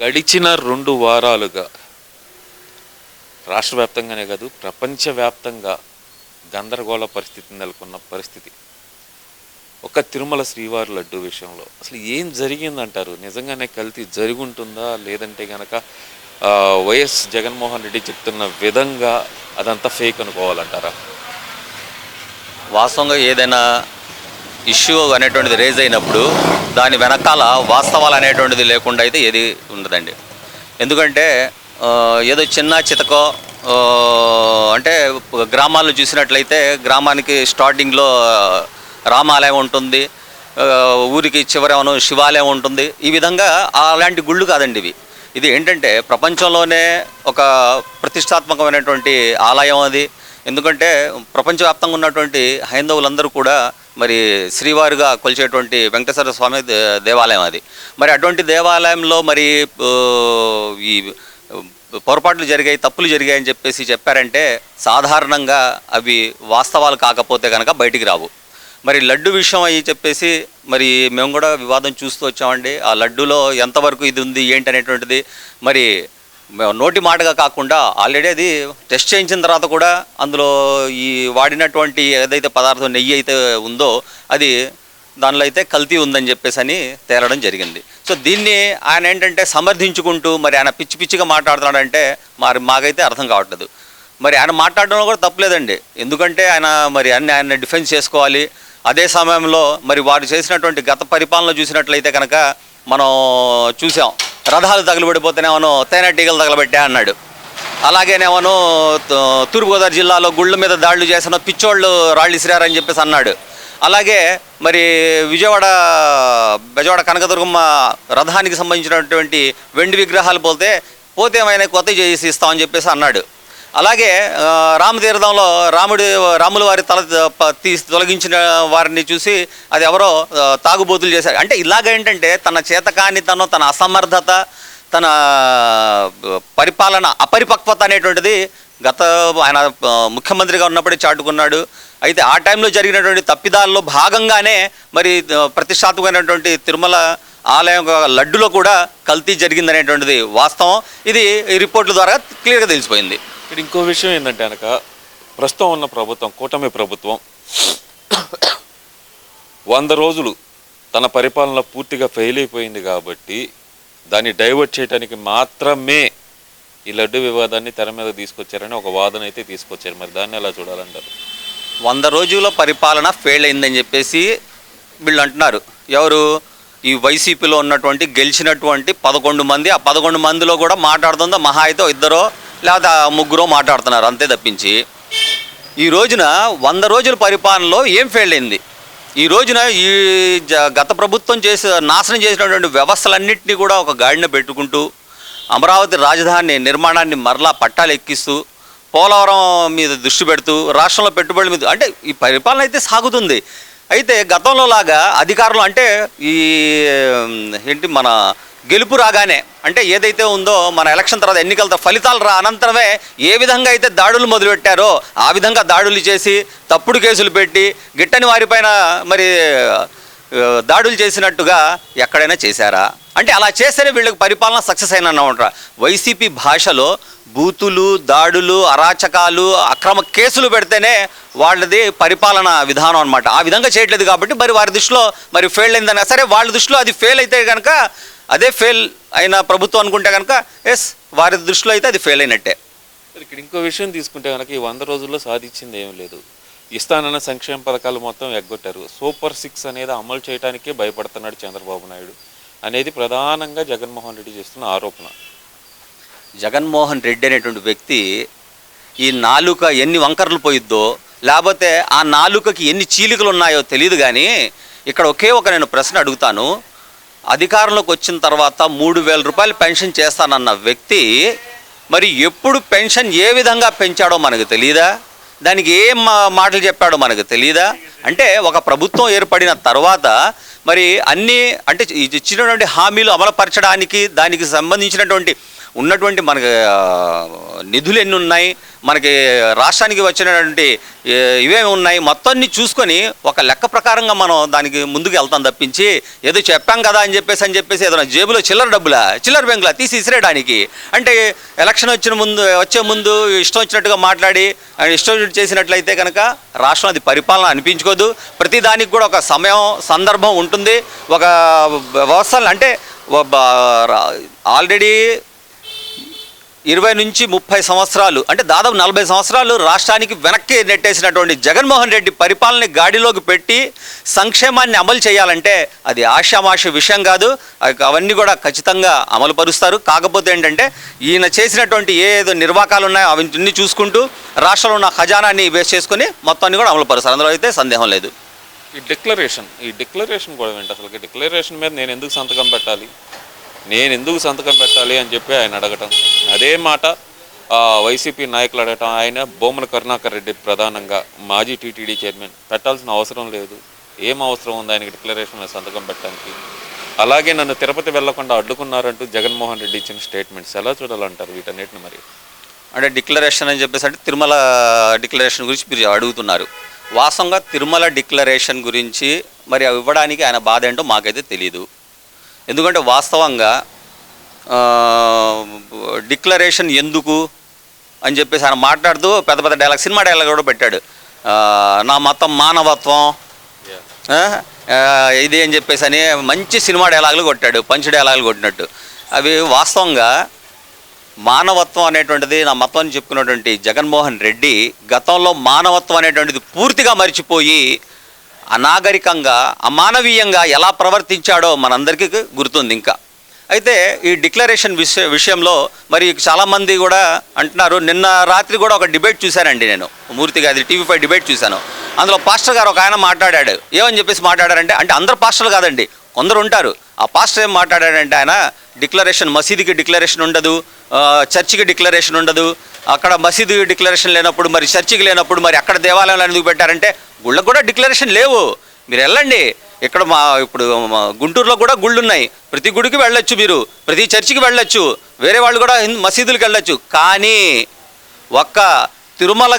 గడిచిన 2 వారాలుగా రాష్ట్ర వ్యాప్తంగానే కాదు ప్రపంచవ్యాప్తంగా గందరగోళ పరిస్థితి నెలకొన్న పరిస్థితి. ఒక తిరుమల శ్రీవారి లడ్డు విషయంలో అసలు ఏం జరిగిందంటారు? నిజంగానే కల్తీ జరుగుంటుందా, లేదంటే కనుక వైఎస్ జగన్మోహన్ రెడ్డి చెప్తున్న విధంగా అదంతా ఫేక్ అనుకోవాలంటారా? వాస్తవంగా ఏదైనా ఇష్యూ అనేటువంటిది రేజ్ అయినప్పుడు దాని వెనకాల వాస్తవాలు అనేటువంటిది లేకుండా అయితే ఏది ఉండదండి. ఎందుకంటే ఏదో చిన్న చితకో అంటే గ్రామాల్లో చూసినట్లయితే గ్రామానికి స్టార్టింగ్లో రామాలయం ఉంటుంది, ఊరికి చివరేమో శివాలయం ఉంటుంది. ఈ విధంగా అలాంటి గుళ్ళు కాదండి ఇవి. ఇది ఏంటంటే ప్రపంచంలోనే ఒక ప్రతిష్టాత్మకమైనటువంటి ఆలయం అది. ఎందుకంటే ప్రపంచవ్యాప్తంగా ఉన్నటువంటి హైందవులందరూ కూడా మరి శ్రీవారిగా కొలిచేటువంటి వెంకటేశ్వర స్వామి దేవాలయం అది. మరి అటువంటి దేవాలయంలో మరి ఈ పొరపాట్లు జరిగాయి, తప్పులు జరిగాయి అని చెప్పారంటే సాధారణంగా అవి వాస్తవాలు కాకపోతే కనుక బయటికి రావు. మరి లడ్డు విషయం అయ్యి చెప్పేసి మరి మేము కూడా వివాదం చూస్తూ వచ్చామండి. ఆ లడ్డూలో ఎంతవరకు ఇది ఉంది ఏంటి అనేటువంటిది మరి నోటి మాటగా కాకుండా ఆల్రెడీ అది టెస్ట్ చేయించిన తర్వాత కూడా అందులో ఈ వాడినటువంటి ఏదైతే పదార్థం నెయ్యి అయితే ఉందో అది దానిలో అయితే కల్తీ ఉందని చెప్పేసి అని తేలడం జరిగింది. సో దీన్ని ఆయన ఏంటంటే సమర్థించుకుంటూ మరి ఆయన పిచ్చి పిచ్చిగా మాట్లాడుతున్నాడంటే మరి మాకైతే అర్థం కావట్లేదు. మరి ఆయన మాట్లాడడంలో కూడా తప్పులేదండి. ఎందుకంటే ఆయన డిఫెన్స్ చేసుకోవాలి. అదే సమయంలో మరి వారు చేసినటువంటి గత పరిపాలన చూసినట్లయితే కనుక మనం చూసాం, రథాలు తగులుబడిపోతేనేమో తేనెటీగలు తగలబెట్టా అన్నాడు. అలాగేనేమో తూర్పుగోదావరి జిల్లాలో గుళ్ళ మీద దాడులు చేసిన పిచ్చోళ్ళు రాళ్ళు ఇసిరారని చెప్పేసి అన్నాడు. అలాగే మరి బెజవాడ కనకదుర్గమ్మ రథానికి సంబంధించినటువంటి వెండి విగ్రహాలు పోతే ఏమైనా కొత్త చేసి ఇస్తామని చెప్పేసి అన్నాడు. అలాగే రామతీర్థంలో రాముల వారి తల తొలగించిన వారిని చూసి అది ఎవరో తాగుబోతులు చేశారు. అంటే ఇలాగేంటంటే తన చేతకానితనం, తన అసమర్థత, తన పరిపాలన అపరిపక్వత అనేటువంటిది ఆయన ముఖ్యమంత్రిగా ఉన్నప్పుడే చాటుకున్నాడు. అయితే ఆ టైంలో జరిగినటువంటి తప్పిదాల్లో భాగంగానే మరి ప్రతిష్టాత్మకమైనటువంటి తిరుమల ఆలయం లడ్డులో కూడా కల్తీ జరిగిందనేటువంటిది వాస్తవం. ఇది ఈ రిపోర్ట్ల ద్వారా క్లియర్గా తెలిసిపోయింది. ఇక్కడ ఇంకో విషయం ఏంటంటే కనుక ప్రస్తుతం ఉన్న ప్రభుత్వం, కూటమి ప్రభుత్వం 100 రోజులు తన పరిపాలన పూర్తిగా ఫెయిల్ అయిపోయింది కాబట్టి దాన్ని డైవర్ట్ చేయడానికి మాత్రమే ఈ లడ్డు వివాదాన్ని తెర మీద తీసుకొచ్చారని ఒక వాదన అయితే తీసుకొచ్చారు. మరి దాన్ని ఎలా చూడాలంటారు? 100 రోజుల పరిపాలన ఫెయిల్ అయిందని చెప్పేసి వీళ్ళు అంటున్నారు. ఎవరు? ఈ వైసీపీలో ఉన్నటువంటి గెలిచినటువంటి 11 మంది. ఆ 11 మందిలో కూడా మాట్లాడుతుందో మహా అయితే 2 లేదా 3 మాట్లాడుతున్నారు, అంతే తప్పించి ఈ రోజున 100 రోజుల పరిపాలనలో ఏం ఫెయిల్ అయింది? ఈ రోజున ఈ గత ప్రభుత్వం నాశనం చేసినటువంటి వ్యవస్థలన్నింటినీ కూడా ఒక గాడిన పెట్టుకుంటూ అమరావతి రాజధాని నిర్మాణాన్ని మరలా పట్టాలు ఎక్కిస్తూ పోలవరం మీద దృష్టి పెడుతూ రాష్ట్రంలో పెట్టుబడుల మీద అంటే ఈ పరిపాలన అయితే సాగుతుంది. అయితే గతంలో లాగా అధికారులు అంటే మన గెలుపు రాగానే అంటే ఏదైతే ఉందో మన ఎలక్షన్ తర్వాత ఎన్నికల ఫలితాలు అనంతరమే ఏ విధంగా అయితే దాడులు మొదలుపెట్టారో ఆ విధంగా దాడులు చేసి తప్పుడు కేసులు పెట్టి గిట్టని వారిపైన మరి దాడులు చేసినట్టుగా ఎక్కడైనా చేశారా? అంటే అలా చేస్తేనే వీళ్ళకి పరిపాలన సక్సెస్ అయినమాట. వైసీపీ భాషలో బూతులు, దాడులు, అరాచకాలు, అక్రమ కేసులు పెడితేనే వాళ్ళది పరిపాలన విధానం అనమాట. ఆ విధంగా చేయట్లేదు కాబట్టి మరి వారి దృష్టిలో మరి ఫెయిల్ అయిందని, సరే వాళ్ళ దృష్టిలో అది ఫెయిల్ అయితే కనుక అదే ఫెయిల్ అయిన ప్రభుత్వం అనుకుంటే కనుక వారి దృష్టిలో అయితే అది ఫెయిల్ అయినట్టే. ఇక్కడ ఇంకో విషయం తీసుకుంటే కనుక ఈ 100 రోజుల్లో సాధించింది ఏం లేదు. ఇస్తానన్న సంక్షేమ పథకాలు మొత్తం ఎగ్గొట్టారు. సూపర్ 6 అనేది అమలు చేయడానికే భయపడుతున్నాడు చంద్రబాబు నాయుడు అనేది ప్రధానంగా జగన్మోహన్ రెడ్డి చేస్తున్న ఆరోపణ. జగన్మోహన్ రెడ్డి అనేటువంటి వ్యక్తి ఈ నాలుక ఎన్ని వంకరలు పోయిద్దో, లేకపోతే ఆ నాలుకకి ఎన్ని చీలికలు ఉన్నాయో తెలియదు. కానీ ఇక్కడ నేను ప్రశ్న అడుగుతాను. అధికారంలోకి వచ్చిన తర్వాత 3,000 రూపాయలు పెన్షన్ చేస్తానన్న వ్యక్తి మరి ఎప్పుడు పెన్షన్ ఏ విధంగా పెంచాడో మనకు తెలియదా? దానికి ఏం మాటలు చెప్పాడో మనకు తెలియదా? అంటే ఒక ప్రభుత్వం ఏర్పడిన తర్వాత మరి అన్నీ అంటే ఇచ్చినటువంటి హామీలు అమలుపరచడానికి దానికి సంబంధించినటువంటి ఉన్నటువంటి మనకి నిధులు ఎన్ని ఉన్నాయి, మనకి రాష్ట్రానికి వచ్చినటువంటి ఇవేమి ఉన్నాయి, మొత్తాన్ని చూసుకొని ఒక లెక్క ప్రకారంగా మనం దానికి ముందుకు వెళ్తాం తప్పించి ఏదో చెప్పాం కదా అని చెప్పేసి ఏదైనా జేబులో చిల్లర బ్యాంకులా తీసి ఇసిరేయడానికి, అంటే ఎలక్షన్ వచ్చే ముందు ఇష్టం వచ్చినట్టుగా మాట్లాడి ఇష్టం వచ్చినట్టు చేసినట్లయితే కనుక రాష్ట్రం అది పరిపాలన అనిపించుకోదు. ప్రతిదానికి కూడా ఒక సమయం సందర్భం ఉంటుంది. ఒక వ్యవస్థలు అంటే ఆల్రెడీ 20 నుంచి 30 సంవత్సరాలు అంటే దాదాపు 40 సంవత్సరాలు రాష్ట్రానికి వెనక్కి నెట్టేసినటువంటి జగన్మోహన్ రెడ్డి పరిపాలనని గాడిలోకి పెట్టి సంక్షేమాన్ని అమలు చేయాలంటే అది ఆషామాషి విషయం కాదు. అవన్నీ కూడా ఖచ్చితంగా అమలు పరుస్తారు. కాకపోతే ఏంటంటే ఈయన చేసినటువంటి ఏదో నిర్వాకాలు ఉన్నాయో అవన్నీ చూసుకుంటూ రాష్ట్రంలో ఉన్న ఖజానాన్ని బేస్ చేసుకుని మొత్తాన్ని కూడా అమలు పరుస్తారు. అందులో అయితే సందేహం లేదు. ఈ డిక్లరేషన్ కూడా ఏంటి అసలు? డిక్లరేషన్ మీద నేను ఎందుకు సంతకం పెట్టాలి అని చెప్పి ఆయన అడగటం, అదే మాట వైసీపీ నాయకులు అడగటం. ఆయన బొమ్మల కరుణాకర్ రెడ్డి ప్రధానంగా మాజీ టీటీడీ చైర్మన్ పెట్టాల్సిన అవసరం లేదు, ఏం అవసరం ఉంది ఆయనకి డిక్లరేషన్ మీద సంతకం పెట్టడానికి? అలాగే నన్ను తిరుపతి వెళ్లకుండా అడ్డుకున్నారంటూ జగన్మోహన్ రెడ్డి ఇచ్చిన స్టేట్మెంట్స్ ఎలా చూడాలంటారు వీటన్నిటిని? మరి అంటే డిక్లరేషన్ అని చెప్పేసి అంటే తిరుమల డిక్లరేషన్ గురించి మీరు అడుగుతున్నారు. వాస్తవంగా తిరుమల డిక్లరేషన్ గురించి మరి అవి ఇవ్వడానికి ఆయన బాధ ఏంటో మాకైతే తెలియదు. ఎందుకంటే వాస్తవంగా డిక్లరేషన్ ఎందుకు అని చెప్పేసి ఆయన మాట్లాడుతూ పెద్ద సినిమా డైలాగ్ కూడా పెట్టాడు. నా మతం మానవత్వం ఇది అని చెప్పేసి అని మంచి సినిమా డైలాగులు కొట్టాడు, పంచ్ డైలాగులు కొట్టినట్టు. అవి వాస్తవంగా మానవత్వం అనేటువంటిది నా మతం అని చెప్పుకున్నటువంటి జగన్మోహన్ రెడ్డి గతంలో మానవత్వం అనేటువంటిది పూర్తిగా మర్చిపోయి అనాగరికంగా అమానవీయంగా ఎలా ప్రవర్తించాడో మనందరికీ గుర్తుంది. ఇంకా అయితే ఈ డిక్లరేషన్ విషయంలో మరి చాలామంది కూడా అంటున్నారు. నిన్న రాత్రి కూడా ఒక డిబేట్ చూశానండి నేను, మూర్తిగా అది టీవీ5 డిబేట్ చూశాను. అందులో పాస్టర్ గారు ఒక ఆయన మాట్లాడాడు. ఏమని చెప్పేసి మాట్లాడారంటే, అంటే అందరు పాస్టర్లు కాదండి, కొందరు ఉంటారు. ఆ పాస్టర్ ఏం మాట్లాడాడంటే, ఆయన డిక్లరేషన్ మసీదుకి డిక్లరేషన్ ఉండదు, చర్చికి డిక్లరేషన్ ఉండదు, అక్కడ మసీదు డిక్లరేషన్ లేనప్పుడు మరి చర్చికి లేనప్పుడు మరి అక్కడ దేవాలయాలు ఎందుకు పెట్టారంటే, గుళ్ళకు కూడా డిక్లరేషన్ లేవు, మీరు వెళ్ళండి. ఇక్కడ ఇప్పుడు గుంటూరులో కూడా గుళ్ళు ఉన్నాయి, ప్రతి గుడికి వెళ్ళొచ్చు, మీరు ప్రతి చర్చికి వెళ్ళొచ్చు, వేరే వాళ్ళు కూడా మసీదులకు వెళ్ళొచ్చు. కానీ ఒక్క తిరుమల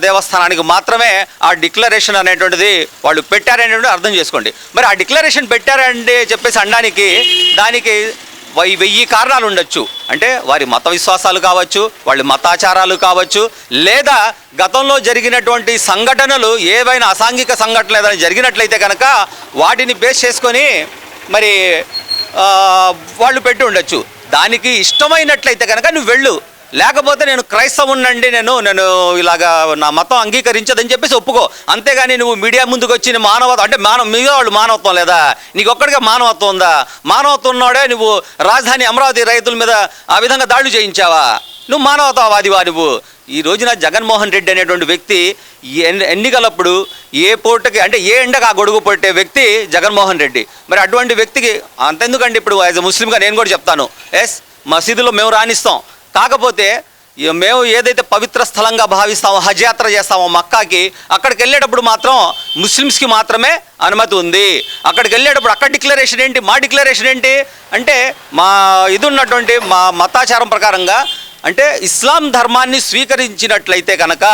దేవస్థానానికి మాత్రమే ఆ డిక్లరేషన్ అనేటువంటిది వాళ్ళు పెట్టారనేటువంటి అర్థం చేసుకోండి. మరి ఆ డిక్లరేషన్ పెట్టారంటే చెప్పేసి అనడానికి దానికి 1000 కారణాలు ఉండొచ్చు. అంటే వారి మత విశ్వాసాలు కావచ్చు, వాళ్ళ మతాచారాలు కావచ్చు, లేదా గతంలో జరిగినటువంటి సంఘటనలు ఏవైనా అసాంఘిక సంఘటనలు ఏదైనా జరిగినట్లయితే కనుక వాటిని బేస్ చేసుకొని మరి వాళ్ళు పెట్టి ఉండొచ్చు. దానికి ఇష్టమైనట్లయితే కనుక నువ్వు వెళ్ళు, లేకపోతే నేను క్రైస్తవునండి, నేను ఇలాగా నా మతం అంగీకరించదని చెప్పేసి ఒప్పుకో. అంతేగాని నువ్వు మీడియా ముందుకు వచ్చి మానవత్వం అంటే మిగతా వాళ్ళు మానవత్వం లేదా, నీకు ఒక్కడిగా మానవత్వం ఉందా? మానవత్వం ఉన్నాడే నువ్వు రాజధాని అమరావతి రైతుల మీద ఆ విధంగా దాడులు చేయించావా? నువ్వు మానవతావాదివా? నువ్వు ఈ రోజున జగన్మోహన్ రెడ్డి అనేటువంటి వ్యక్తి ఎన్నికలప్పుడు ఏ పూటకి అంటే ఏ ఎండకు ఆ గొడుగు పట్టే వ్యక్తి జగన్మోహన్ రెడ్డి. మరి అటువంటి వ్యక్తికి అంతెందుకండి, ఇప్పుడు యాజ్ ఎ ముస్లింగా నేను కూడా చెప్తాను, ఎస్ మసీదులో మేము రాణిస్తాం, కాకపోతే మేము ఏదైతే పవిత్ర స్థలంగా భావిస్తామో హజ్ యాత్ర చేస్తామో మక్కాకి, అక్కడికి వెళ్ళేటప్పుడు మాత్రం ముస్లిమ్స్కి మాత్రమే అనుమతి ఉంది. అక్కడికి వెళ్ళేటప్పుడు అక్కడ డిక్లరేషన్ ఏంటి, మా డిక్లరేషన్ ఏంటి అంటే, మా ఇది ఉన్నటువంటి మా మతాచారం ప్రకారంగా అంటే ఇస్లాం ధర్మాన్ని స్వీకరించినట్లయితే కనుక,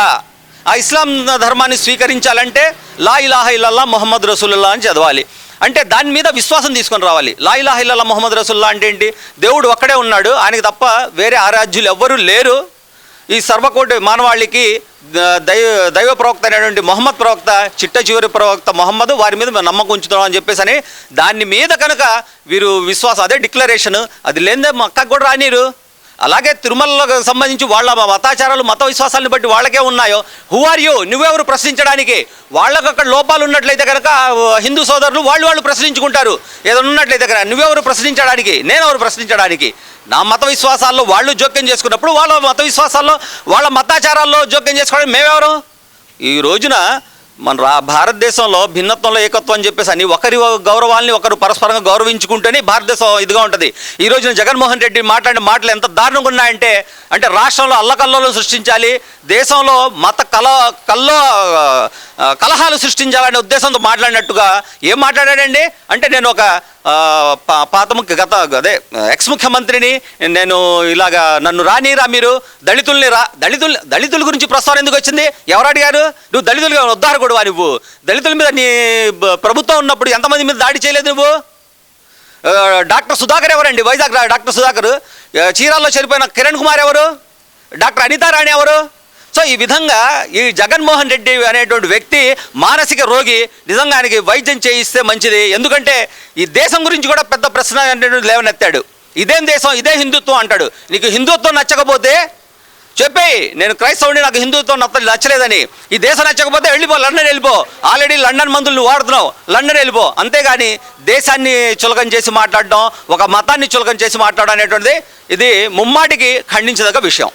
ఆ ఇస్లాం ధర్మాన్ని స్వీకరించాలంటే లా ఇలాహ ఇల్లల్లా ముహమ్మద్ రసూలుల్లాహ్ అని చదవాలి. అంటే దాని మీద విశ్వాసం తీసుకొని రావాలి. లా ఇలాహ ఇల్లల్లా ముహమ్మద్ రసూలుల్లాహ్ అంటే ఏంటి? దేవుడు ఒక్కడే ఉన్నాడు, ఆయనకి తప్ప వేరే ఆరాధ్యులు ఎవ్వరూ లేరు. ఈ సర్వకోటి మానవాళికి దైవ ప్రవక్త అయినటువంటి మొహమ్మద్ ప్రవక్త, చిట్ట చివరి ప్రవక్త మొహమ్మద్, వారి మీద మేము నమ్మకం ఉంచుతాం అని చెప్పేసి అని దాని మీద కనుక వీరు విశ్వాసం, అదే డిక్లరేషన్, అది లేదే మక్కకు కూడా రానిరు. అలాగే తిరుమలకు సంబంధించి వాళ్ళ మతాచారాలు మత విశ్వాసాలను బట్టి వాళ్ళకే ఉన్నాయో, హూ ఆర్ యూ, నువ్వెవరు ప్రశ్నించడానికి? వాళ్ళకు అక్కడ లోపాలు ఉన్నట్లయితే కనుక హిందూ సోదరులు వాళ్ళు ప్రశ్నించుకుంటారు. ఏదైనా ఉన్నట్లయితే కనుక నువ్వెవరు ప్రశ్నించడానికి, నేనెవరు ప్రశ్నించడానికి? నా మత విశ్వాసాల్లో వాళ్ళు జోక్యం చేసుకున్నప్పుడు వాళ్ళ మత విశ్వాసాల్లో వాళ్ళ మతాచారాల్లో జోక్యం చేసుకోవడానికి మేమెవరు? ఈ రోజున మన భారతదేశంలో భిన్నత్వంలో ఏకత్వం అని చెప్పేసి అని ఒకరి గౌరవాల్ని ఒకరు పరస్పరంగా గౌరవించుకుంటేనే భారతదేశం ఇదిగా ఉంటుంది. ఈ రోజున జగన్మోహన్ రెడ్డి మాట్లాడిన మాటలు ఎంత దారుణంగా ఉన్నాయంటే, అంటే రాష్ట్రంలో అల్లకల్లోలు సృష్టించాలి, దేశంలో మత కలహాలు సృష్టించాలనే ఉద్దేశంతో మాట్లాడినట్టుగా ఏం మాట్లాడాడండి? అంటే నేను ఒక పాత గత అదే ఎక్స్ ముఖ్యమంత్రిని నేను ఇలాగా నన్ను రానిరా మీరు దళితుల గురించి ప్రస్తావన ఎందుకు వచ్చింది? ఎవరు అడిగారు? నువ్వు దళితులుగా ఉద్ధారకుడువా? నువ్వు దళితుల మీద నీ ప్రభుత్వం ఉన్నప్పుడు ఎంతమంది మీద దాడి చేయలేదు నువ్వు? డాక్టర్ సుధాకర్ ఎవరండి? వైజాగ్ డాక్టర్ సుధాకర్. చీరాల్లో చనిపోయిన కిరణ్ కుమార్ ఎవరు? డాక్టర్ అనితారాణి ఎవరు? సో ఈ విధంగా ఈ జగన్మోహన్ రెడ్డి అనేటువంటి వ్యక్తి మానసిక రోగి. నిజంగా ఆయనకి వైద్యం చేయిస్తే మంచిది. ఎందుకంటే ఈ దేశం గురించి కూడా పెద్ద ప్రశ్న అనేటువంటి లేవనెత్తాడు. ఇదేం దేశం, ఇదే హిందుత్వం అంటాడు. నీకు హిందుత్వం నచ్చకపోతే చెప్పేయి, నేను క్రైస్తవుని, నాకు హిందుత్వం నచ్చలేదని. ఈ దేశం నచ్చకపోతే వెళ్ళిపో, లండన్ వెళ్ళిపో. ఆల్రెడీ లండన్ మందులు నువ్వు వాడుతున్నావు, లండన్ వెళ్ళిపో. అంతేగాని దేశాన్ని చులకన చేసి మాట్లాడడం, ఒక మతాన్ని చులకన చేసి మాట్లాడడం అనేటువంటిది ఇది ముమ్మాటికి ఖండించదగ్గ విషయం.